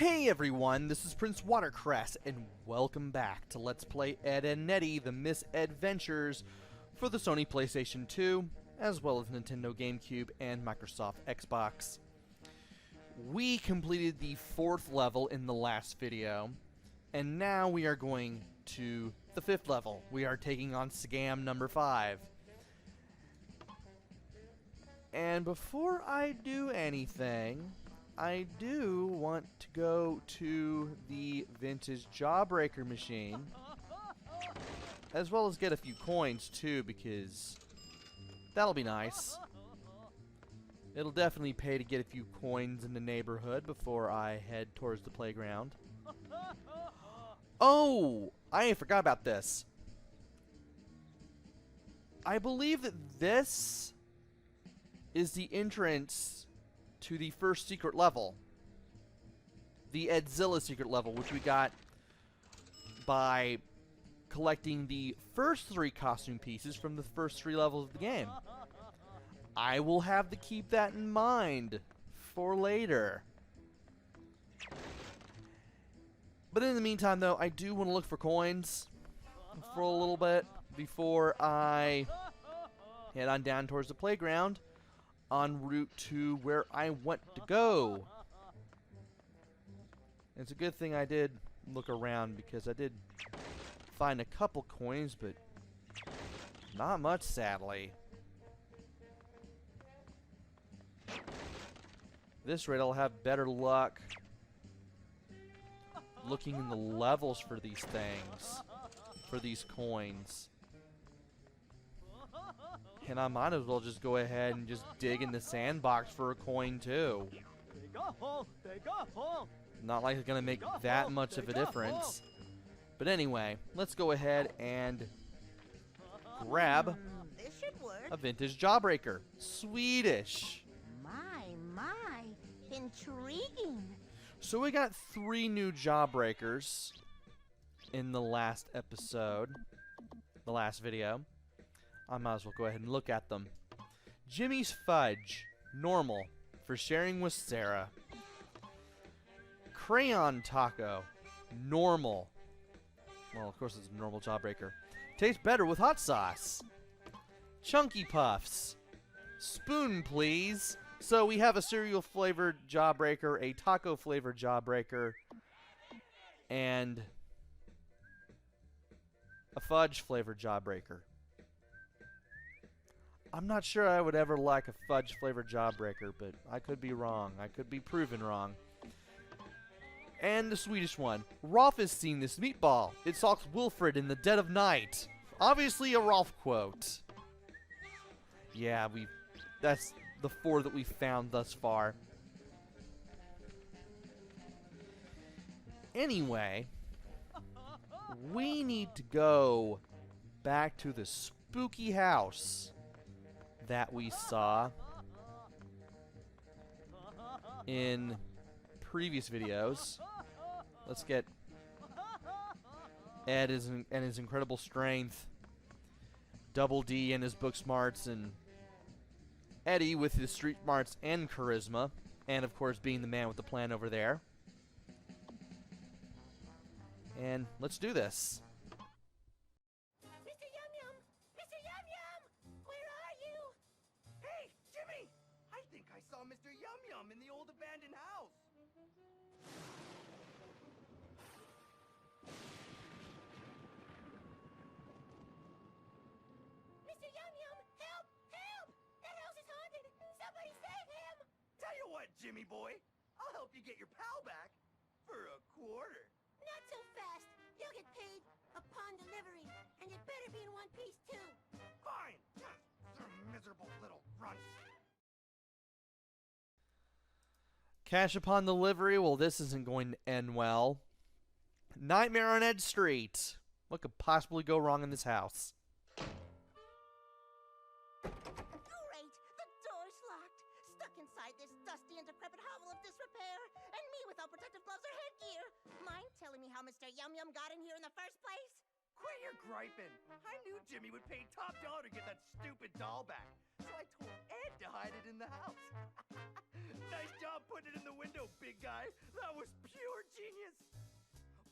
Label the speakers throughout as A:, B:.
A: Hey everyone, this is PrinceWatercress, and welcome back to Let's Play Ed and Eddy, the Mis-Edventures for the Sony PlayStation 2, as well as Nintendo GameCube and Microsoft Xbox. We completed the 4th level in the last video, and now we are going to the 5th level. We are taking on Scam number 5. And before I do anything, I do want to go to the vintage Jawbreaker machine, as well as get a few coins too, because that'll be nice. It'll definitely pay to get a few coins in the neighborhood before I head towards the playground. Oh, I forgot about this. I believe that this is the entrance to the first secret level, the Edzilla secret level, which we got by collecting the first 3 costume pieces from the first 3 levels of the game. I will have to keep that in mind for later. But in the meantime, though, I do want to look for coins for a little bit before I head on down towards the playground, en route to where I want to go. It's a good thing I did look around, because I did find a couple coins, but not much, sadly. This rate I'll have better luck looking in the levels for these things, for these coins. And I might as well just go ahead and just dig in the sandbox for a coin too. Not like it's gonna make that much of a difference. But anyway, let's go ahead and grab a vintage Jawbreaker. Swedish.
B: My, intriguing.
A: So we got 3 new Jawbreakers in the last episode, the last video. I might as well go ahead and look at them. Jimmy's Fudge, normal, for sharing with Sarah. Crayon Taco, normal. Well, of course it's a normal Jawbreaker. Tastes better with hot sauce. Chunky Puffs, spoon please. So we have a cereal flavored Jawbreaker, a taco flavored Jawbreaker, and a fudge flavored Jawbreaker. I'm not sure I would ever like a fudge flavored Jawbreaker, but I could be wrong. I could be proven wrong. And the Swedish one. Rolf has seen this meatball. It stalks Wilfred in the dead of night. Obviously a Rolf quote. Yeah, that's the 4 that we've found thus far. Anyway, we need to go back to the spooky house that we saw in previous videos. Let's get Ed and his incredible strength, Double D and his book smarts, and Eddy with his street smarts and charisma, and of course being the man with the plan over there. And let's do this.
C: Mr. Yum Yum in the old abandoned house.
B: Mr. Yum Yum, help! Help! That house is haunted! Somebody save him!
C: Tell you what, Jimmy boy, I'll help you get your pal back for a quarter.
B: Not so fast. You'll get paid upon delivery, and it better be in one piece too.
C: Fine. Some miserable little runts.
A: Cash upon delivery? Well, this isn't going to end well. Nightmare on Ed Street. What could possibly go wrong in this house?
B: Great! The door's locked. Stuck inside this dusty and decrepit hovel of disrepair, and me without protective gloves or headgear. Mind telling me how Mr. Yum Yum got in here in the first place?
C: Quit your griping. I knew Jimmy would pay top dollar to get that stupid doll back, so I told Ed to hide it in the house. Nice job putting put it in the window, big guy. That was pure genius.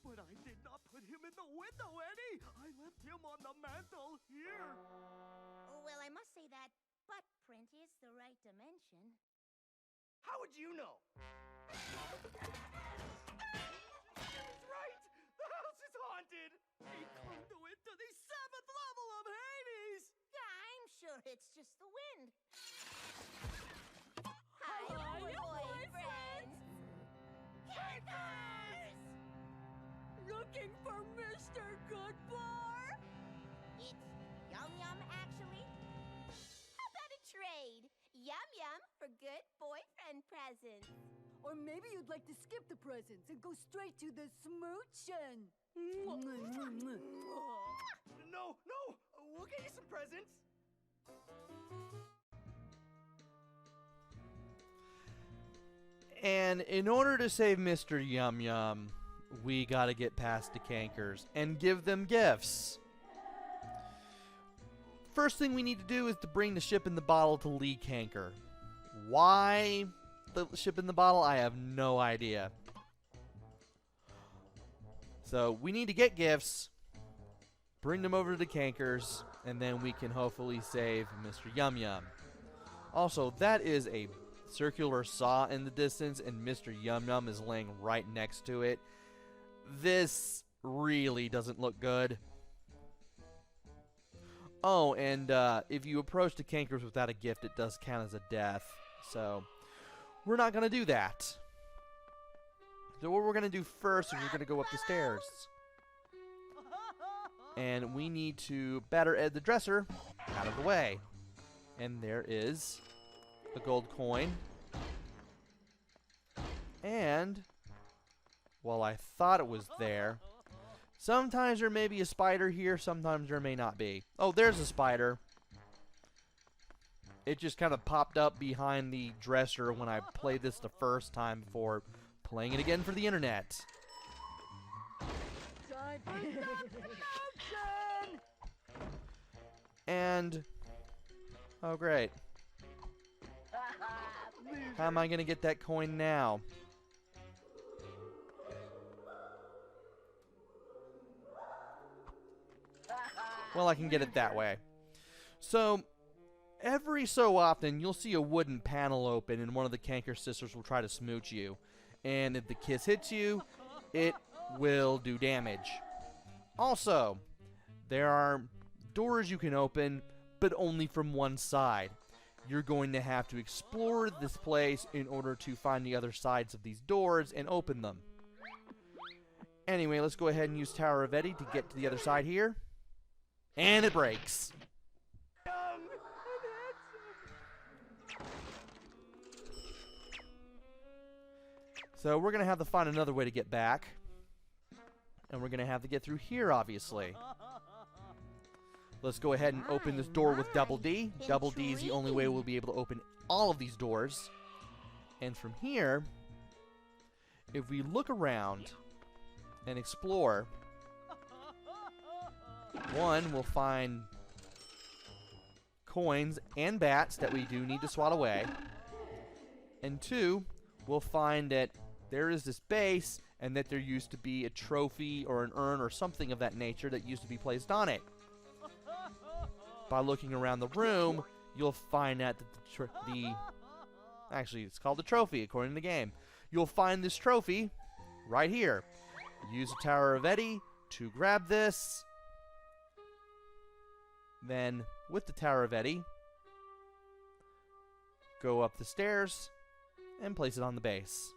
C: But I did not put him in the window, Eddie. I left him on the mantle here.
B: Well, I must say that butt print is the right dimension.
C: How would you know? He's right. The house is haunted. He clung to it to the 7th level of Hades.
B: I'm sure it's just the wind.
D: Hi, boyfriends!
B: Kankers!
D: Looking for Mr. Goodbar?
B: It's Yum Yum, actually. How about a trade? Yum Yum for good boyfriend presents.
D: Or maybe you'd like to skip the presents and go straight to the smoochin'.
C: No, we'll get you some presents.
A: And in order to save Mr. Yum Yum, we gotta get past the Kankers and give them gifts. First thing we need to do is to bring the ship in the bottle to Lee Kanker. Why the ship in the bottle? I have no idea. So we need to get gifts, bring them over to the Kankers, and then we can hopefully save Mr. Yum Yum. Also, that is a circular saw in the distance, and Mr. Yum Yum is laying right next to it. This really doesn't look good. Oh, and if you approach the Kankers without a gift, it does count as a death. So, we're not going to do that. So what we're going to do first is we're going to go up the stairs. And we need to batter Ed the dresser out of the way. And there is a gold coin. And, well, I thought it was there. Sometimes there may be a spider here, sometimes there may not be. Oh, there's a spider. It just kind of popped up behind the dresser when I played this the first time before playing it again for the internet.
D: Time for motion!
A: And, oh great. How am I going to get that coin now? Well, I can get it that way. So, every so often, you'll see a wooden panel open, and one of the Kanker sisters will try to smooch you. And if the kiss hits you, it will do damage. Also, there are doors you can open, but only from one side. You're going to have to explore this place in order to find the other sides of these doors and open them. Anyway, let's go ahead and use Tower of Eddy to get to the other side here. And it breaks. So we're going to have to find another way to get back. And we're going to have to get through here, obviously. Let's go ahead and open this door with Double D. Double D is the only way we'll be able to open all of these doors. And from here, if we look around and explore, one, we'll find coins and bats that we do need to swat away. And two, we'll find that there is this base and that there used to be a trophy or an urn or something of that nature that used to be placed on it. By looking around the room, you'll find out that actually, it's called the trophy according to the game. You'll find this trophy right here. Use the Tower of Eddy to grab this. Then, with the Tower of Eddy, go up the stairs and place it on the base.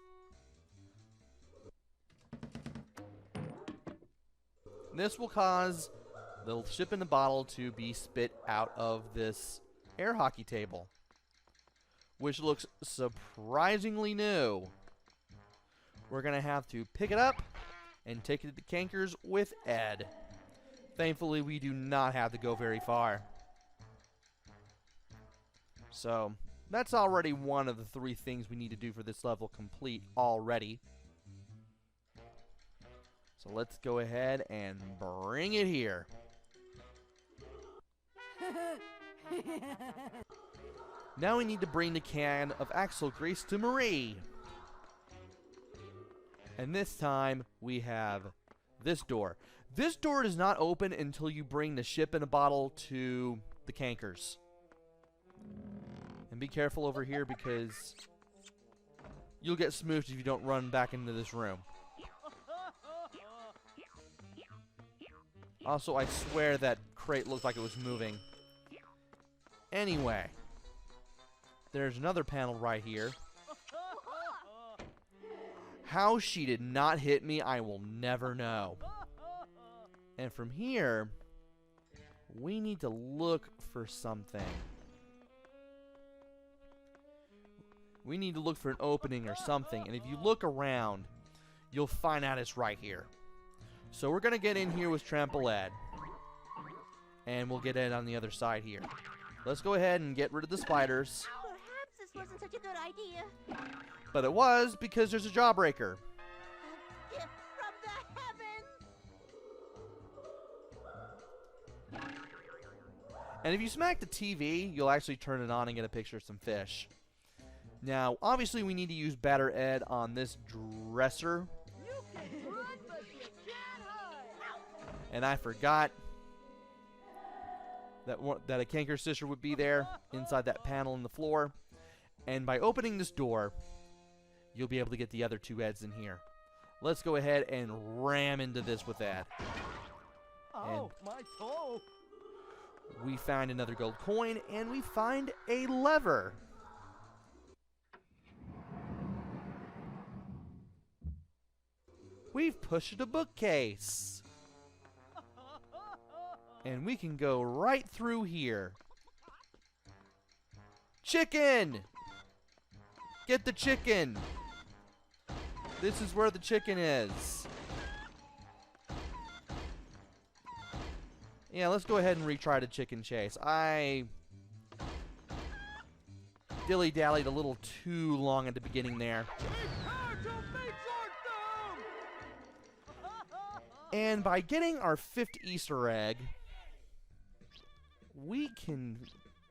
A: This will cause the ship in the bottle to be spit out of this air hockey table, which looks surprisingly new. We're going to have to pick it up and take it to the Kankers with Ed. Thankfully, we do not have to go very far. So, that's already one of the 3 things we need to do for this level complete already. So let's go ahead and bring it here. Now we need to bring the can of axle grease to Marie. And this time, we have this door. This door does not open until you bring the ship in a bottle to the Kankers. And be careful over here because you'll get smooshed if you don't run back into this room. Also, I swear that crate looked like it was moving. Anyway, there's another panel right here. How she did not hit me, I will never know. And from here, we need to look for something. We need to look for an opening or something. And if you look around, you'll find out it's right here. So we're going to get in here with Trample Ed. And we'll get Ed on the other side here. Let's go ahead and get rid of the spiders.
B: Perhaps this wasn't such a good idea.
A: But it was because there's a jawbreaker.
B: A gift from the heavens.
A: And if you smack the TV, you'll actually turn it on and get a picture of some fish. Now, obviously we need to use Batter Ed on this dresser.
D: You can run, but you can't hide.
A: And I forgot that a Kanker sister would be there inside that panel in the floor. And by opening this door, you'll be able to get the other two Eds in here. Let's go ahead and ram into this with Ed.
C: Oh, my toe!
A: We find another gold coin, and we find a lever. We've pushed a bookcase. And we can go right through here. Chicken! Get the chicken! This is where the chicken is. Yeah, let's go ahead and retry the chicken chase. I dilly-dallied a little too long at the beginning there. And by getting our 5th Easter egg, we can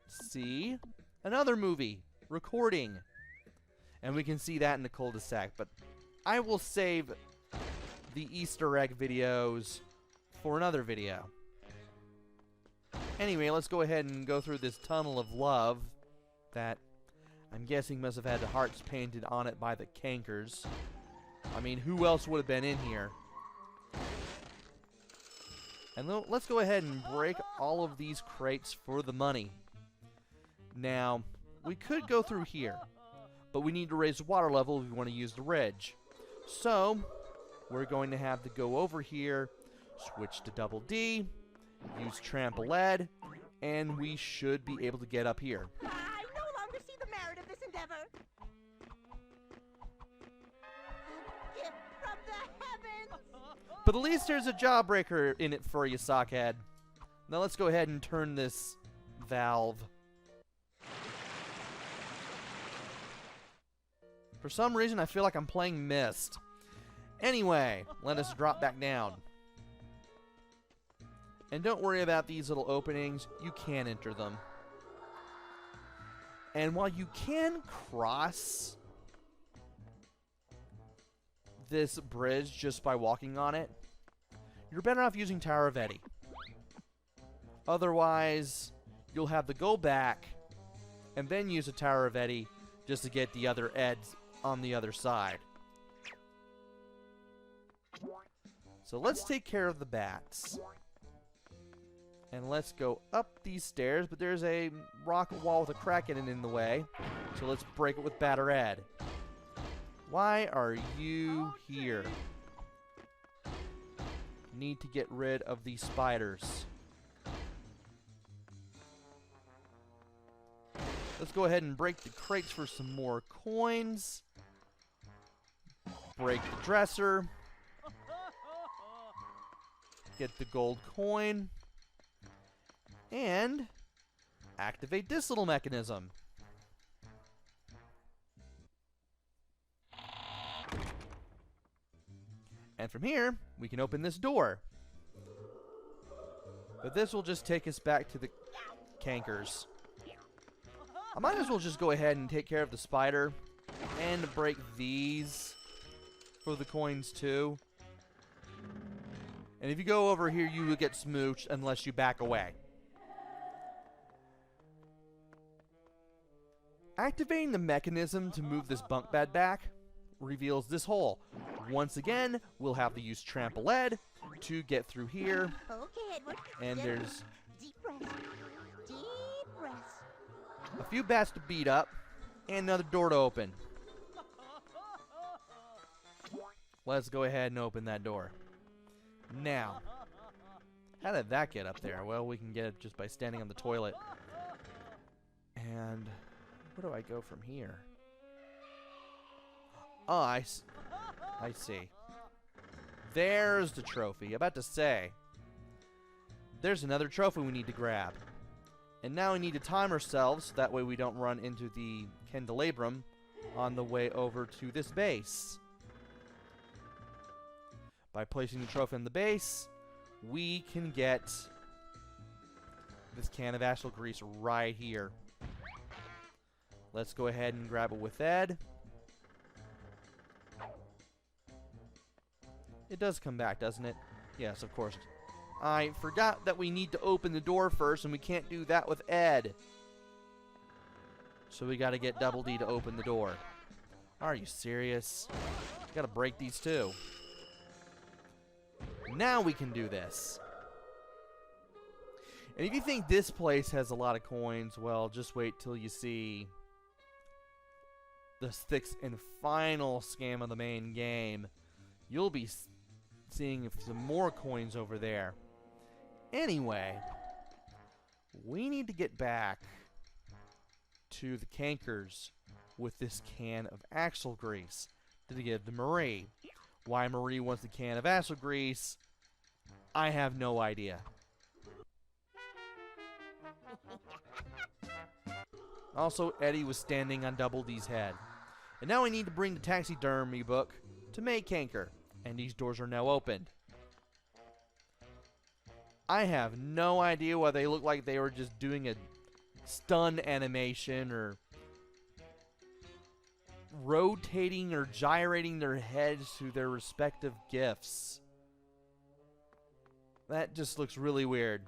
A: see another movie recording. And we can see that in the cul-de-sac. But I will save the Easter egg videos for another video. Anyway, let's go ahead and go through this tunnel of love that I'm guessing must have had the hearts painted on it by the Kankers. I mean, who else would have been in here? And let's go ahead and break all of these crates for the money. Now, we could go through here, but we need to raise the water level if we want to use the ridge. So, we're going to have to go over here, switch to double D, use Trample Ed, and we should be able to get up here.
B: I no longer see the merit of this endeavor. A gift from the heavens.
A: But at least there's a jawbreaker in it for you, Sockhead. Now let's go ahead and turn this valve. For some reason, I feel like I'm playing Myst. Anyway, let us drop back down. And don't worry about these little openings. You can enter them. And while you can cross this bridge just by walking on it, you're better off using Tower of Eddy. Otherwise, you'll have to go back and then use a Tower of Eddy just to get the other Eds on the other side. So let's take care of the bats. And let's go up these stairs, but there's a rock wall with a crack in it in the way. So let's break it with Batter Ed. Why are you here? Need to get rid of these spiders. Let's go ahead and break the crates for some more coins. Break the dresser. Get the gold coin. And activate this little mechanism. And from here, we can open this door. But this will just take us back to the Kankers. I might as well just go ahead and take care of the spider and break these for the coins too. And if you go over here, you will get smooched unless you back away. Activating the mechanism to move this bunk bed back reveals this hole. Once again, we'll have to use Trample Ed to get through here.
B: Okay, Edward.
A: And there's
B: Deep breath. Deep breath.
A: a few bats to beat up and another door to open. Let's go ahead and open that door. Now, how did that get up there? Well, we can get it just by standing on the toilet. And where do I go from here? Oh, I see. There's the trophy. About to say, there's another trophy we need to grab. And now we need to time ourselves, so that way we don't run into the candelabrum on the way over to this base. By placing the trophy in the base, we can get this can of axle grease right here. Let's go ahead and grab it with Ed. It does come back, doesn't it? Yes, of course. I forgot that we need to open the door first, and we can't do that with Ed. So we gotta get Double D to open the door. Are you serious? Gotta break these too. Now we can do this. And if you think this place has a lot of coins, well, just wait till you see the sixth and final scam of the main game. You'll be seeing some more coins over there. Anyway, we need to get back to the Kankers with this can of axle grease to give to Marie. Why Marie wants the can of axle grease, I have no idea. Also, Eddy was standing on Double D's head. And now we need to bring the taxidermy book to May Kanker. And these doors are now opened. I have no idea why they look like they were just doing a stun animation or rotating or gyrating their heads to their respective gifts. That just looks really weird.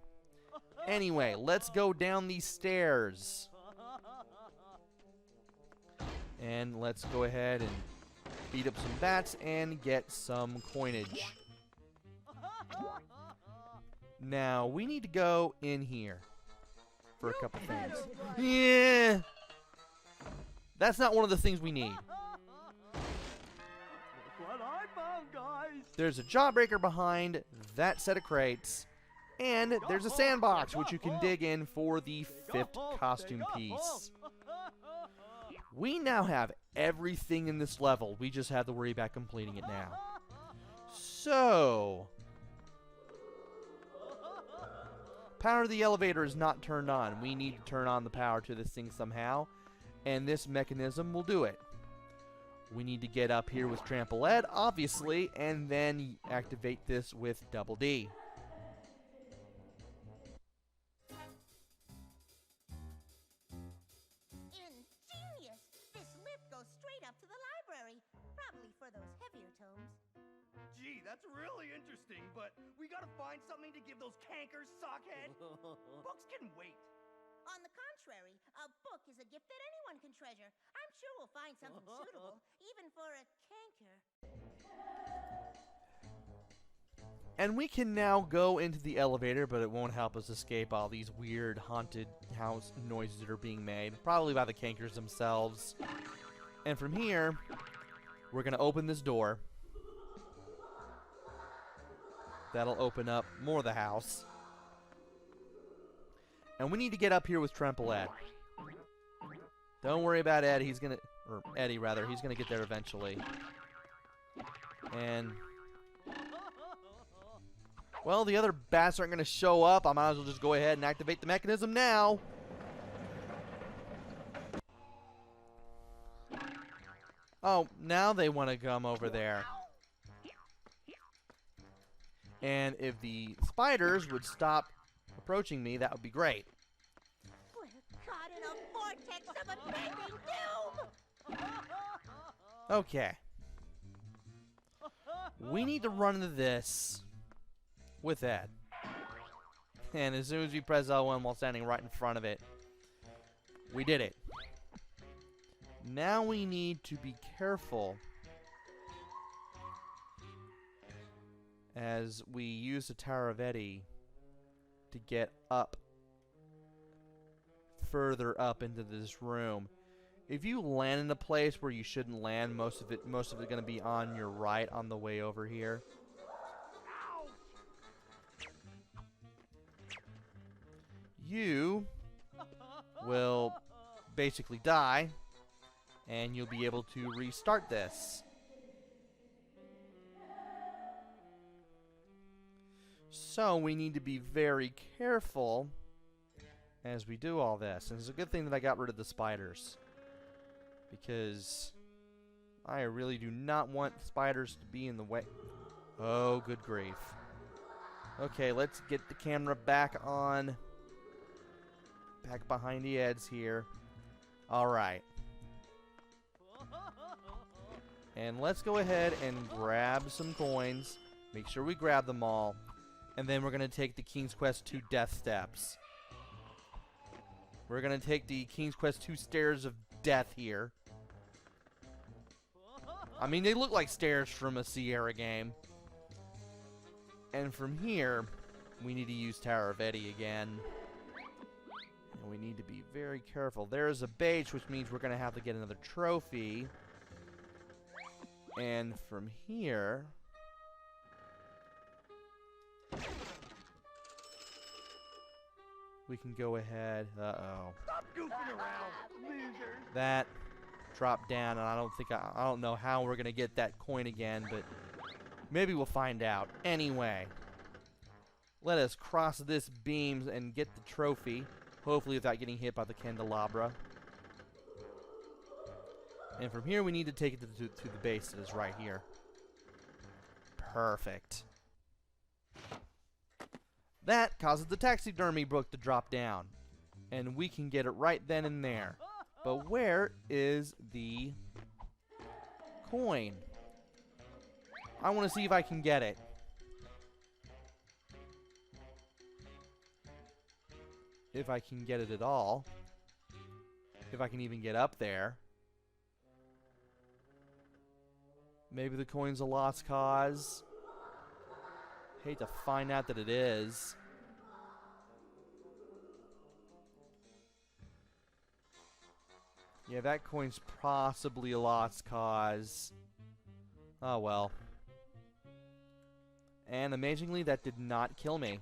A: Anyway, let's go down these stairs. And let's go ahead and beat up some bats and get some coinage. Now, we need to go in here for a couple things. Yeah! That's not one of the things we need.
C: What I found, guys.
A: There's a jawbreaker behind that set of crates. And there's a sandbox, which you can dig in for the 5th costume piece. We now have everything in this level. We just have to worry about completing it now. So, power of the elevator is not turned on. We need to turn on the power to this thing somehow. And this mechanism will do it. We need to get up here with Trample Ed, obviously, and then activate this with Double D.
B: Ingenious! This lift goes straight up to the library. Probably for those heavier tomes.
C: Gee, that's really interesting, but we gotta find something to give those cankers, sockhead. Books can wait.
B: On the contrary, a book is a gift that anyone can treasure. I'm sure we'll find something suitable, even for a canker.
A: And we can now go into the elevator, but it won't help us escape all these weird haunted house noises that are being made, probably by the Kankers themselves. And from here, we're going to open this door. That'll open up more of the house. And we need to get up here with Trample Ed. Don't worry about Ed, he's gonna, or Eddy rather, he's gonna get there eventually. And, well, the other bats aren't gonna show up. I might as well just go ahead and activate the mechanism now. Oh, now they want to come over there. And if the spiders would stop approaching me, that would be great.
B: We're caught in a vortex of impending doom!
A: Okay. We need to run into this with Ed. And as soon as we press L1 while standing right in front of it, we did it. Now we need to be careful as we use the Tower of Eddy to get up, further up into this room. If you land in a place where you shouldn't land, most of it going to be on your right on the way over here. You will basically die, and you'll be able to restart this. So we need to be very careful as we do all this. And it's a good thing that I got rid of the spiders, because I really do not want spiders to be in the way. Oh, good grief. Okay, let's get the camera back on. Back behind the Eds here. Alright. And let's go ahead and grab some coins. Make sure we grab them all. And then we're going to take the King's Quest 2 Death Steps. We're going to take the King's Quest 2 Stairs of Death here. I mean, they look like stairs from a Sierra game. And from here, we need to use Tower of Eddy again. And we need to be very careful. There's a beige, which means we're going to have to get another trophy. And from here, we can go ahead. Uh-oh.
C: Stop goofing around, losers.
A: That dropped down, and I don't know how we're going to get that coin again, but maybe we'll find out. Anyway, let us cross this beam and get the trophy. Hopefully without getting hit by the candelabra. And from here, we need to take it to the base that is right here. Perfect. That causes the taxidermy book to drop down. And we can get it right then and there. But where is the coin? I want to see if I can get it. If I can get it at all. If I can even get up there. Maybe the coin's a lost cause. Hate to find out that it is. Yeah, that coin's possibly a lost cause. Oh well. And amazingly, that did not kill me.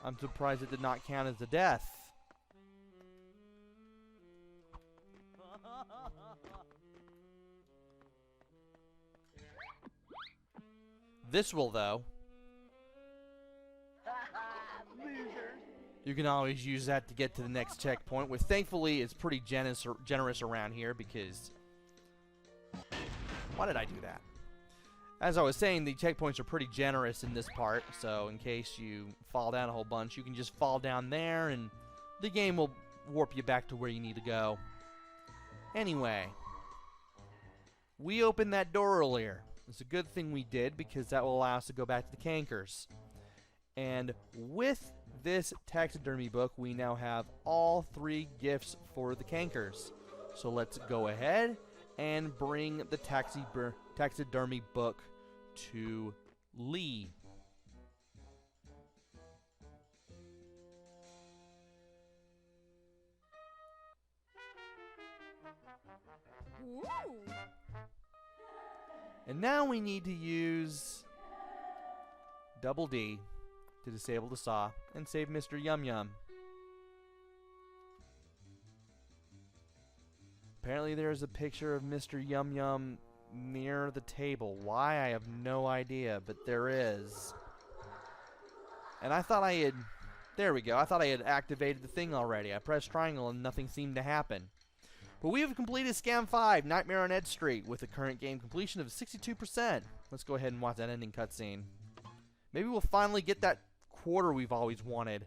A: I'm surprised it did not count as a death. This will, though. You can always use that to get to the next checkpoint, which thankfully is pretty generous around here because... Why did I do that? As I was saying, the checkpoints are pretty generous in this part, so in case you fall down a whole bunch, you can just fall down there and the game will warp you back to where you need to go. Anyway, we opened that door earlier. It's a good thing we did because that will allow us to go back to the Kankers. And with this taxidermy book, we now have all 3 gifts for the Kankers. So let's go ahead and bring the taxidermy book to Lee.
B: Ooh.
A: And now we need to use Double D to disable the saw and save Mr. Yum Yum. Apparently there's a picture of Mr. Yum Yum near the table. Why, I have no idea, but there is. And I thought I had... There we go. I thought I had activated the thing already. I pressed triangle and nothing seemed to happen. But we have completed Scam 5, Nightmare on Ed Street, with a current game completion of 62%. Let's go ahead and watch that ending cutscene. Maybe we'll finally get that quarter we've always wanted.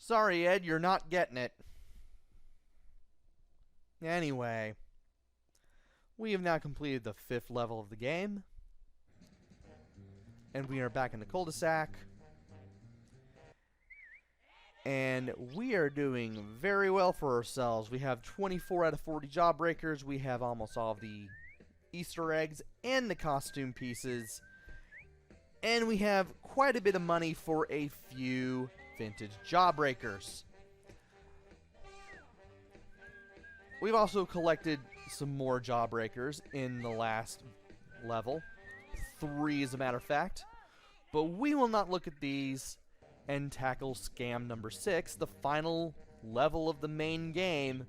A: Sorry, Ed, you're not getting it. Anyway, we have now completed the 5th level of the game. And we are back in the cul-de-sac. And we are doing very well for ourselves. We have 24 out of 40 jawbreakers. We have almost all of the Easter eggs and the costume pieces. And we have quite a bit of money for a few vintage jawbreakers. We've also collected some more jawbreakers in the last level. 3 as a matter of fact. But we will not look at these and tackle scam number 6, the final level of the main game,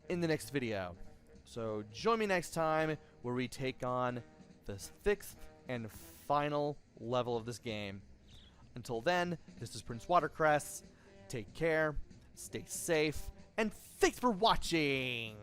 A: in the next video. So join me next time where we take on the 6th and final level of this game. Until then, this is PrinceWatercress. Take care, stay safe, and thanks for watching!